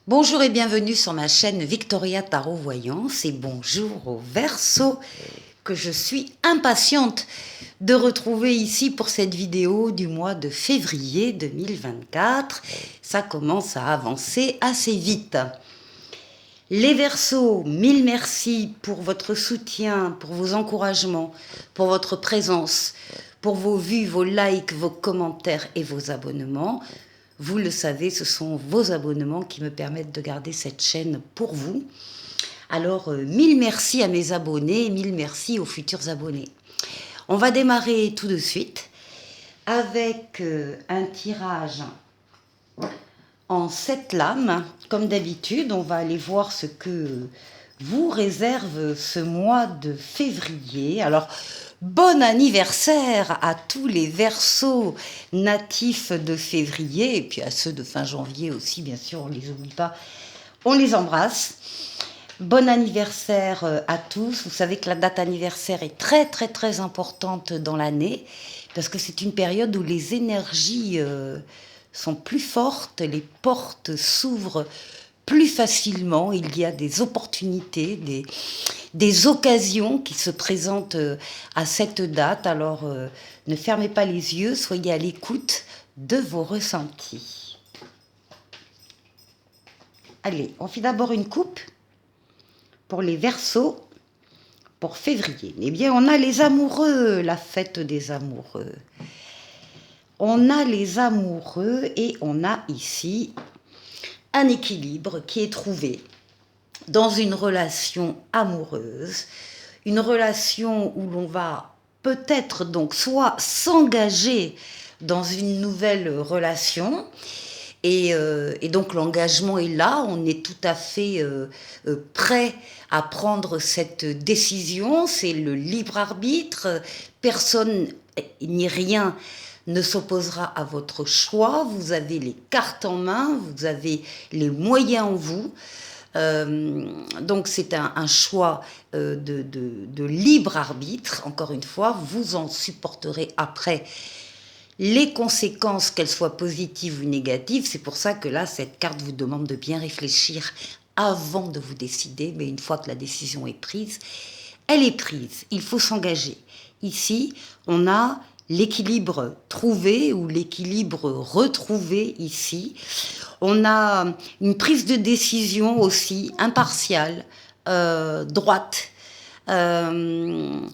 Bonjour et bienvenue sur ma chaîne Victoria Tarot Voyance et bonjour au Verseau que je suis impatiente de retrouver ici pour cette vidéo du mois de février 2024. Ça commence à avancer assez vite. Les Verseaux, mille merci pour votre soutien, pour vos encouragements, pour votre présence, pour vos vues, vos likes, vos commentaires et vos abonnements. Vous le savez, ce sont vos abonnements qui me permettent de garder cette chaîne pour vous. Alors, mille merci à mes abonnés et mille merci aux futurs abonnés. On va démarrer tout de suite avec un tirage en 7 lames. Comme d'habitude, on va aller voir ce que vous réserve ce mois de février. Alors, bon anniversaire à tous les Verseaux natifs de février et puis à ceux de fin janvier aussi, bien sûr, on ne les oublie pas, on les embrasse. Bon anniversaire à tous. Vous savez que la date anniversaire est très très très importante dans l'année parce que c'est une période où les énergies sont plus fortes, les portes s'ouvrent plus facilement, il y a des opportunités, des occasions qui se présentent à cette date. Alors ne fermez pas les yeux, soyez à l'écoute de vos ressentis. Allez, on fait d'abord une coupe pour les Verseaux pour février. Eh bien, on a les amoureux, la fête des amoureux. On a les amoureux et on a ici un équilibre qui est trouvé dans une relation amoureuse, une relation où l'on va peut-être donc soit s'engager dans une nouvelle relation, et donc l'engagement est là, on est tout à fait prêt à prendre cette décision, c'est le libre arbitre, personne ni rien ne s'opposera à votre choix, vous avez les cartes en main, vous avez les moyens en vous. Donc c'est un choix de libre arbitre, encore une fois, vous en supporterez après les conséquences, qu'elles soient positives ou négatives. C'est pour ça que là, cette carte vous demande de bien réfléchir avant de vous décider, mais une fois que la décision est prise, elle est prise, il faut s'engager. Ici, on a l'équilibre trouvé ou l'équilibre retrouvé ici. On a une prise de décision aussi impartiale, droite, dans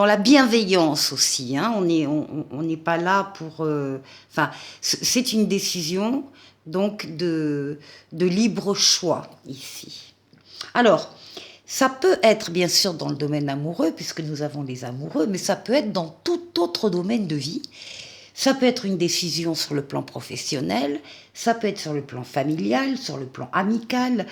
la bienveillance aussi. Hein. On n'est pas là pour... Enfin, c'est une décision donc de libre choix ici. Alors, ça peut être bien sûr dans le domaine amoureux, puisque nous avons les amoureux, mais ça peut être dans tout autre domaine de vie. Ça peut être une décision sur le plan professionnel, ça peut être sur le plan familial, sur le plan amical.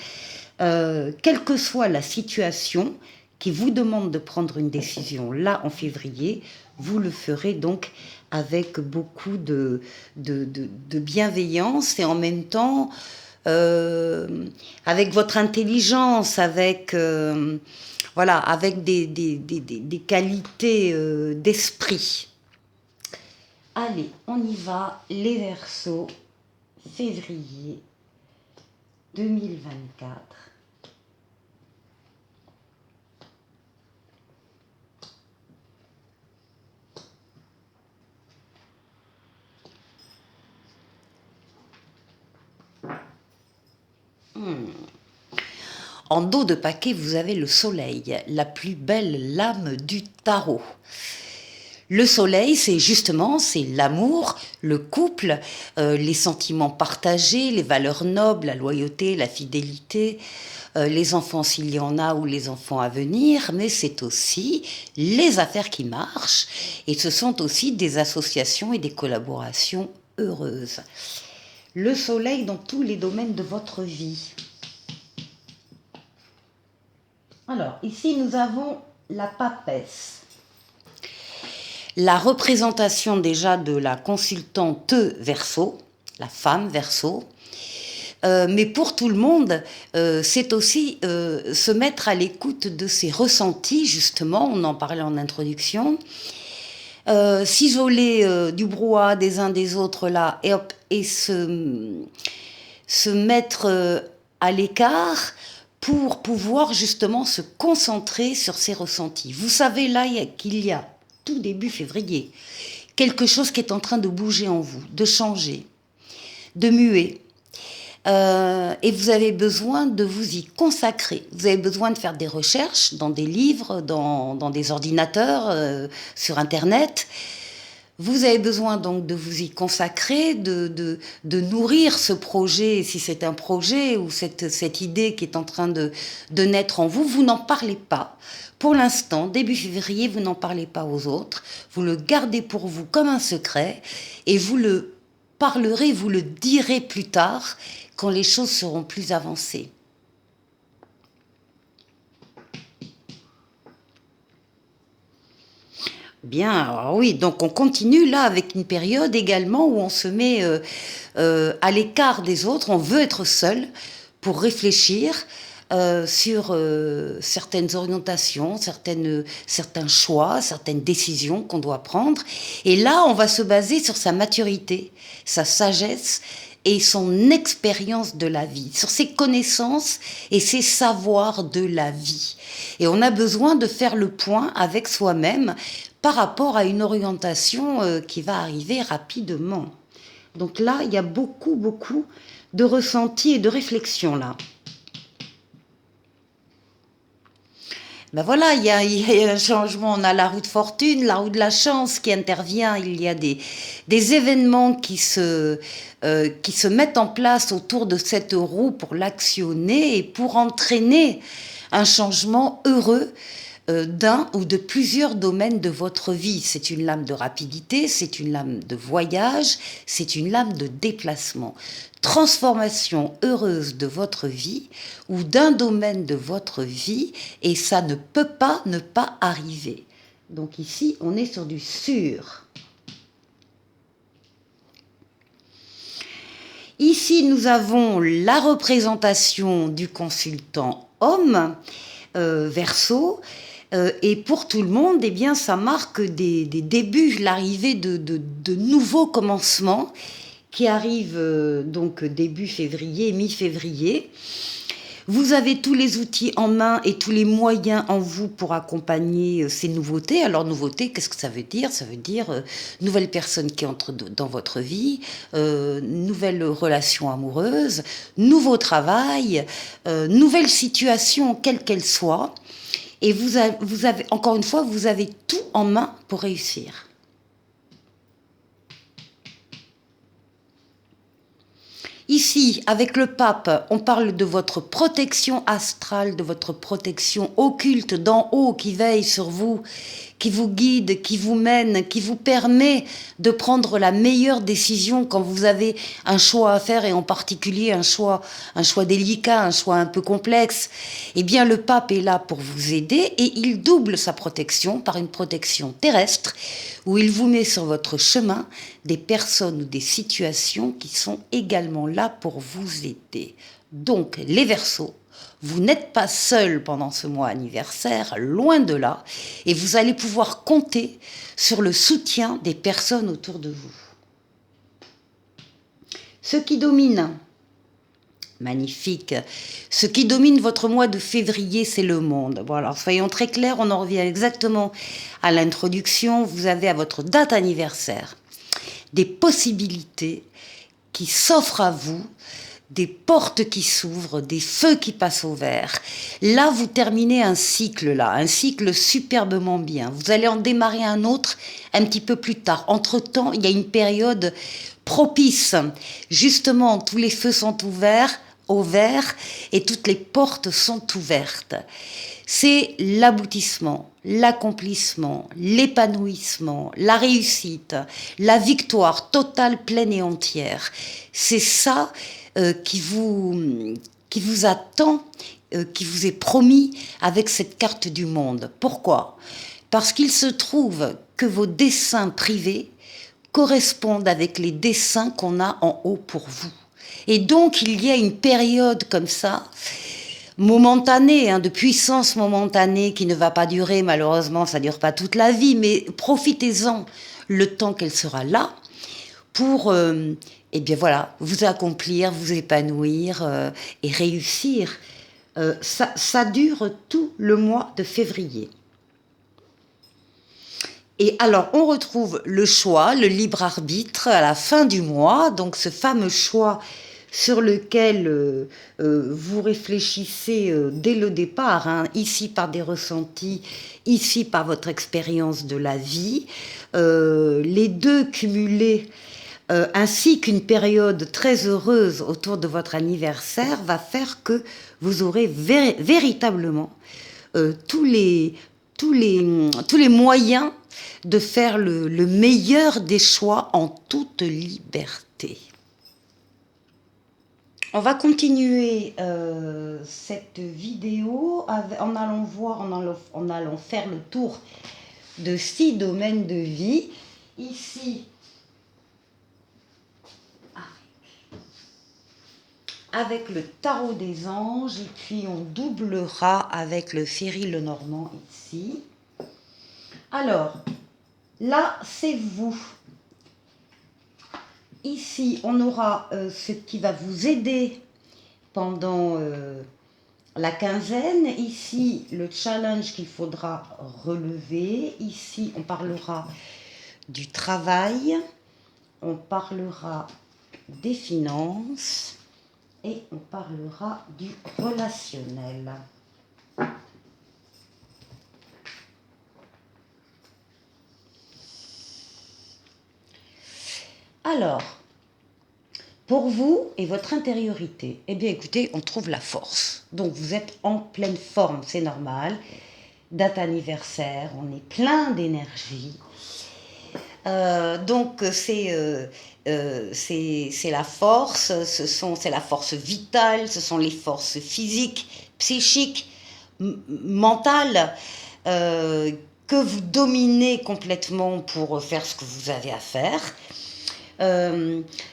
Quelle que soit la situation qui vous demande de prendre une décision là en février, vous le ferez donc avec beaucoup de bienveillance et en même temps avec votre intelligence, avec, voilà, avec des qualités d'esprit. Allez, on y va, les Verseaux, février 2024. En dos de paquet, vous avez le soleil, la plus belle lame du tarot. Le soleil, c'est justement, c'est l'amour, le couple, les sentiments partagés, les valeurs nobles, la loyauté, la fidélité, les enfants s'il y en a ou les enfants à venir, mais c'est aussi les affaires qui marchent et ce sont aussi des associations et des collaborations heureuses. Le soleil dans tous les domaines de votre vie. Alors, ici, nous avons la papesse. La représentation déjà de la consultante Verseau, la femme Verseau. Mais pour tout le monde, c'est aussi se mettre à l'écoute de ses ressentis, justement, on en parlait en introduction. s'isoler du brouhaha des uns des autres là, et, hop, et se mettre à l'écart pour pouvoir justement se concentrer sur ses ressentis. Vous savez là qu'il y a, tout début février, quelque chose qui est en train de bouger en vous, de changer, de muer. Et vous avez besoin de vous y consacrer. Vous avez besoin de faire des recherches dans des livres, dans des ordinateurs, sur Internet. Vous avez besoin donc de vous y consacrer, de nourrir ce projet, si c'est un projet ou cette idée qui est en train de naître en vous. Vous n'en parlez pas. Pour l'instant, début février, vous n'en parlez pas aux autres. Vous le gardez pour vous comme un secret et vous le parlerez, vous le direz plus tard quand les choses seront plus avancées. Bien, alors oui, donc on continue là avec une période également où on se met à l'écart des autres, on veut être seul pour réfléchir sur certaines orientations, certains choix, certaines décisions qu'on doit prendre. Et là, on va se baser sur sa maturité, sa sagesse et son expérience de la vie, sur ses connaissances et ses savoirs de la vie. Et on a besoin de faire le point avec soi-même par rapport à une orientation qui va arriver rapidement. Donc là, il y a beaucoup de ressentis et de réflexions là. Ben voilà, il y a un changement, on a la roue de fortune, la roue de la chance qui intervient, il y a des événements qui se mettent en place autour de cette roue pour l'actionner et pour entraîner un changement heureux d'un ou de plusieurs domaines de votre vie. C'est une lame de rapidité, c'est une lame de voyage, c'est une lame de déplacement. Transformation heureuse de votre vie ou d'un domaine de votre vie, et ça ne peut pas ne pas arriver. Donc ici, on est sur du sûr. Ici, nous avons la représentation du consultant homme, Verseau. Et pour tout le monde, eh bien, ça marque des débuts, l'arrivée de nouveaux commencements qui arrivent donc début février, mi-février. Vous avez tous les outils en main et tous les moyens en vous pour accompagner ces nouveautés. Alors, nouveautés, qu'est-ce que ça veut dire? Ça veut dire nouvelle personne qui entre dans votre vie, nouvelle relation amoureuse, nouveau travail, nouvelle situation, quelle qu'elle soit. Et vous avez, encore une fois, vous avez tout en main pour réussir. Ici, avec le pape, on parle de votre protection astrale, de votre protection occulte d'en haut qui veille sur vous, qui vous guide, qui vous mène, qui vous permet de prendre la meilleure décision quand vous avez un choix à faire, et en particulier un choix délicat, un choix un peu complexe. Eh bien, le pape est là pour vous aider et il double sa protection par une protection terrestre où il vous met sur votre chemin des personnes ou des situations qui sont également là pour vous aider. Donc, les Verseaux, vous n'êtes pas seul pendant ce mois anniversaire, loin de là, et vous allez pouvoir compter sur le soutien des personnes autour de vous. Ce qui domine, magnifique, ce qui domine votre mois de février, c'est le monde. Bon, alors soyons très clairs, on en revient exactement à l'introduction. Vous avez à votre date anniversaire des possibilités qui s'offrent à vous, des portes qui s'ouvrent, des feux qui passent au vert. Là, vous terminez un cycle superbement bien. Vous allez en démarrer un autre un petit peu plus tard. Entre-temps, il y a une période propice. Justement, tous les feux sont ouverts, au vert, et toutes les portes sont ouvertes. C'est l'aboutissement, l'accomplissement, l'épanouissement, la réussite, la victoire totale, pleine et entière. C'est ça qui vous attend, qui vous est promis avec cette carte du monde. Pourquoi? Parce qu'il se trouve que vos desseins privés correspondent avec les desseins qu'on a en haut pour vous. Et donc, il y a une période comme ça momentanée, hein, de puissance momentanée qui ne va pas durer, malheureusement, ça ne dure pas toute la vie, mais profitez-en le temps qu'elle sera là pour, eh bien voilà, vous accomplir, vous épanouir et réussir. Ça dure tout le mois de février. Et alors, on retrouve le choix, le libre arbitre à la fin du mois, donc ce fameux choix sur lequel vous réfléchissez dès le départ, hein, ici par des ressentis, ici par votre expérience de la vie, les deux cumulés, ainsi qu'une période très heureuse autour de votre anniversaire, va faire que vous aurez véritablement tous les moyens de faire le meilleur des choix en toute liberté. On va continuer cette vidéo en allant voir, en allant faire le tour de 6 domaines de vie. Ici, avec le tarot des anges, et puis on doublera avec le Ferry Lenormand ici. Alors, là, c'est vous. Ici, on aura ce qui va vous aider pendant la quinzaine. Ici, le challenge qu'il faudra relever. Ici, on parlera du travail. On parlera des finances. Et on parlera du relationnel. Alors, pour vous et votre intériorité, eh bien écoutez, on trouve la force. Donc vous êtes en pleine forme, c'est normal. Date anniversaire, on est plein d'énergie. Donc c'est la force, c'est la force vitale, ce sont les forces physiques, psychiques, mentales que vous dominez complètement pour faire ce que vous avez à faire.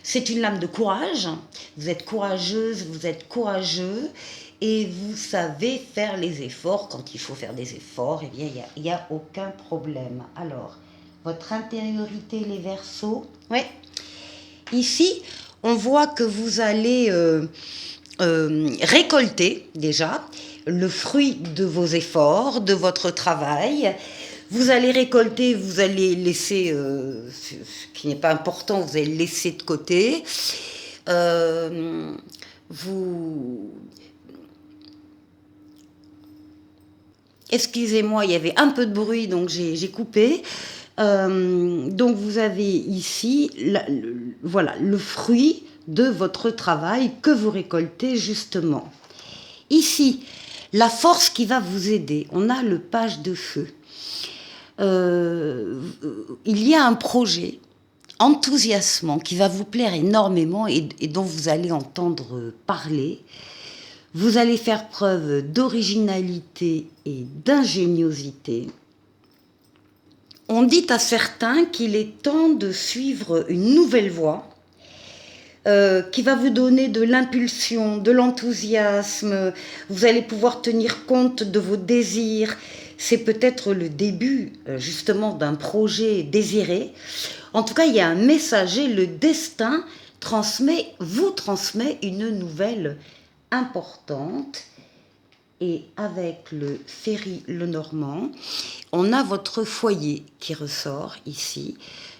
C'est une lame de courage, vous êtes courageuse, vous êtes courageux et vous savez faire les efforts quand il faut faire des efforts, eh bien il n'y a aucun problème. Alors, votre intériorité, les Verseaux, ouais. Ici, on voit que vous allez récolter déjà le fruit de vos efforts, de votre travail. Vous allez récolter, vous allez laisser, ce qui n'est pas important, vous allez laisser de côté. Excusez-moi, il y avait un peu de bruit, donc j'ai coupé. Donc vous avez ici voilà, le fruit de votre travail que vous récoltez justement. Ici, la force qui va vous aider, on a le page de feu. Il y a un projet enthousiasmant qui va vous plaire énormément et dont vous allez entendre parler. Vous allez faire preuve d'originalité et d'ingéniosité. On dit à certains qu'il est temps de suivre une nouvelle voie qui va vous donner de l'impulsion, de l'enthousiasme. Vous allez pouvoir tenir compte de vos désirs. C'est peut-être le début justement d'un projet désiré. En tout cas, il y a un messager, le destin vous transmet une nouvelle importante. Et avec le Ferry Lenormand, on a votre foyer qui ressort ici.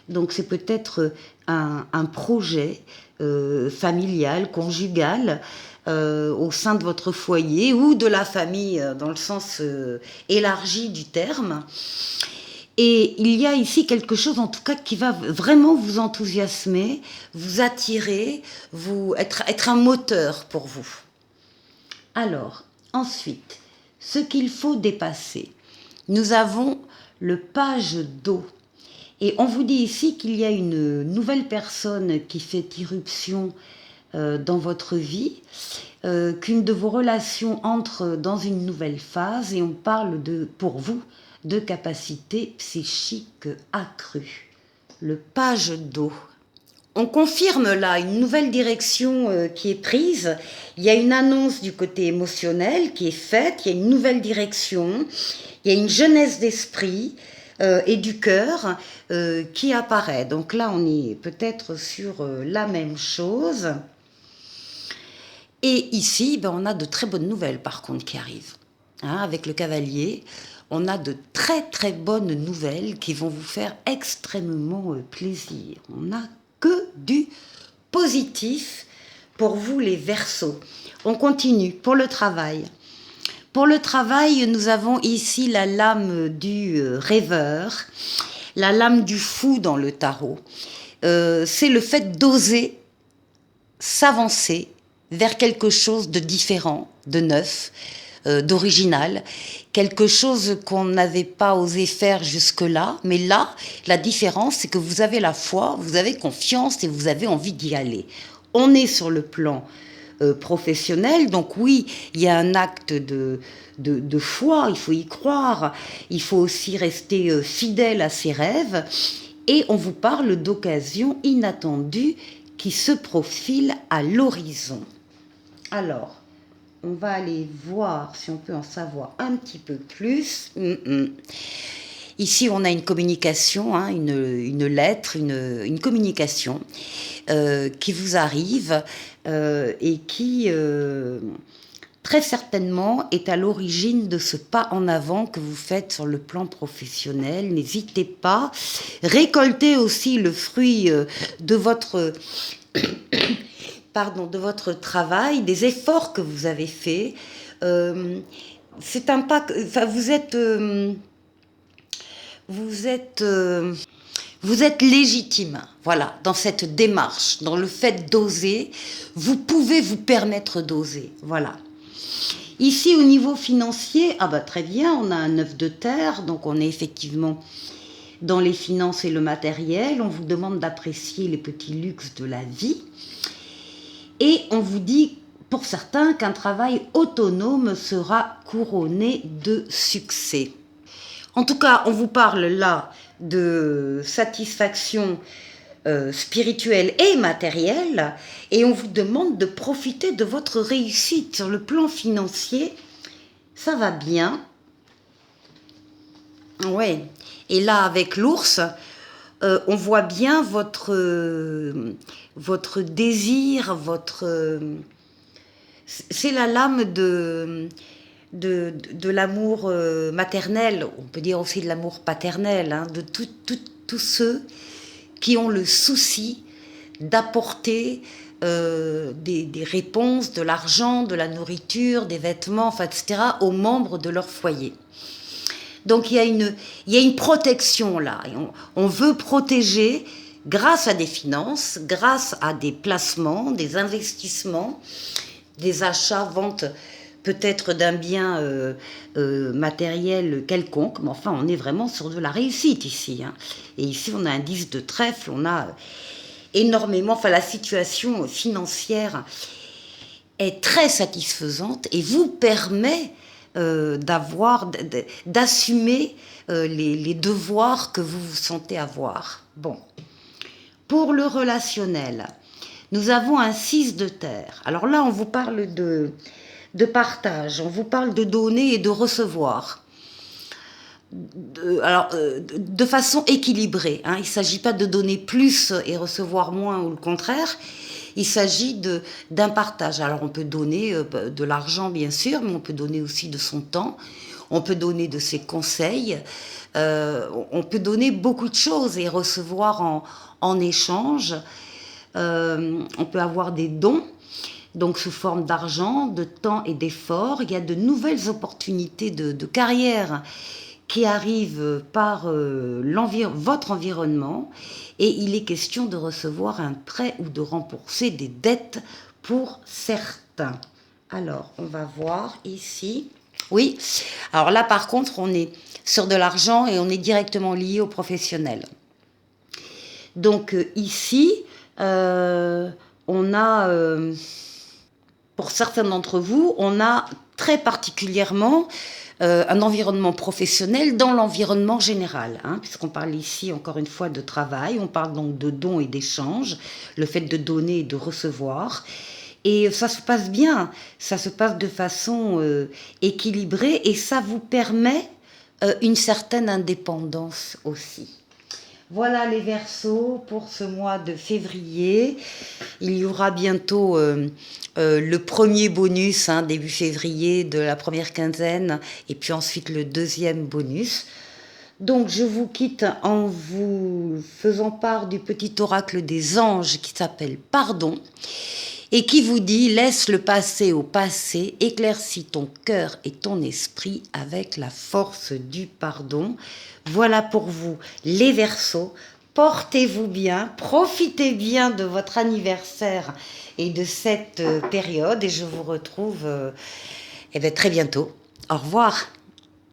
Donc c'est peut-être un projet familial, conjugal, au sein de votre foyer ou de la famille dans le sens élargi du terme. Et il y a ici quelque chose en tout cas qui va vraiment vous enthousiasmer, vous attirer, être un moteur pour vous. Alors, ensuite, ce qu'il faut dépasser. Nous avons le page d'eau. Et on vous dit ici qu'il y a une nouvelle personne qui fait irruption dans votre vie, qu'une de vos relations entre dans une nouvelle phase et on parle pour vous de capacité psychique accrue. Le page d'eau. On confirme là une nouvelle direction qui est prise. Il y a une annonce du côté émotionnel qui est faite, il y a une nouvelle direction, il y a une jeunesse d'esprit et du cœur qui apparaît. Donc là, on est peut-être sur la même chose. Et ici, ben, on a de très bonnes nouvelles par contre qui arrivent. Hein, avec le cavalier, on a de très très bonnes nouvelles qui vont vous faire extrêmement plaisir. On n'a que du positif pour vous les Verseaux. On continue pour le travail. Pour le travail, nous avons ici la lame du rêveur, la lame du fou dans le tarot. C'est le fait d'oser s'avancer vers quelque chose de différent, de neuf, d'original, quelque chose qu'on n'avait pas osé faire jusque-là, mais là, la différence, c'est que vous avez la foi, vous avez confiance et vous avez envie d'y aller. On est sur le plan professionnel, donc oui, il y a un acte de foi, il faut y croire, il faut aussi rester fidèle à ses rêves, et on vous parle d'occasions inattendues qui se profilent à l'horizon. Alors, on va aller voir si on peut en savoir un petit peu plus. Ici, on a une communication, hein, une lettre, une communication qui vous arrive et qui, très certainement, est à l'origine de ce pas en avant que vous faites sur le plan professionnel. N'hésitez pas. Récoltez aussi le fruit de votre... de votre travail, des efforts que vous avez faits. C'est un pas... Enfin, vous êtes légitime, voilà, dans cette démarche, dans le fait d'oser. Vous pouvez vous permettre d'oser, voilà. Ici, au niveau financier, ah bah très bien, on a un 9 de terre, donc on est effectivement dans les finances et le matériel. On vous demande d'apprécier les petits luxes de la vie. Et on vous dit, pour certains, qu'un travail autonome sera couronné de succès. En tout cas, on vous parle là de satisfaction spirituelle et matérielle, et on vous demande de profiter de votre réussite sur le plan financier. Ça va bien. Ouais. Et là, avec l'ours, on voit bien votre désir, c'est la lame de l'amour maternel, on peut dire aussi de l'amour paternel, hein, de tous ceux qui ont le souci d'apporter des réponses, de l'argent, de la nourriture, des vêtements, enfin, etc., aux membres de leur foyer. Donc il y a une protection là. On veut protéger grâce à des finances, grâce à des placements, des investissements, des achats, ventes peut-être d'un bien matériel quelconque. Mais enfin, on est vraiment sur de la réussite ici. Hein. Et ici, on a un 10 de trèfle, on a énormément... Enfin, la situation financière est très satisfaisante et vous permet... d'assumer les devoirs que vous vous sentez avoir. Bon. Pour le relationnel, nous avons un 6 de terre. Alors là, on vous parle de partage, on vous parle de donner et de recevoir. De façon équilibrée. Hein. Il ne s'agit pas de donner plus et recevoir moins ou le contraire. Il s'agit d'un partage. Alors on peut donner de l'argent bien sûr, mais on peut donner aussi de son temps, on peut donner de ses conseils, on peut donner beaucoup de choses et recevoir en échange. On peut avoir des dons, donc sous forme d'argent, de temps et d'effort. Il y a de nouvelles opportunités de carrière qui arrivent par votre environnement, et il est question de recevoir un prêt ou de rembourser des dettes pour certains. Alors, on va voir ici. Oui, alors là par contre, on est sur de l'argent et on est directement lié au professionnel. Donc ici, on a, pour certains d'entre vous, on a très particulièrement un environnement professionnel dans l'environnement général, hein, puisqu'on parle ici encore une fois de travail, on parle donc de dons et d'échanges, le fait de donner et de recevoir. Et ça se passe bien, ça se passe de façon équilibrée et ça vous permet une certaine indépendance aussi. Voilà les Verseaux pour ce mois de février. Il y aura bientôt le premier bonus, hein, début février, de la première quinzaine, et puis ensuite le deuxième bonus. Donc je vous quitte en vous faisant part du petit oracle des anges qui s'appelle Pardon, et qui vous dit: laisse le passé au passé, éclaircis ton cœur et ton esprit avec la force du pardon. Voilà pour vous les Verseaux. Portez-vous bien, profitez bien de votre anniversaire et de cette période, et je vous retrouve très bientôt. Au revoir.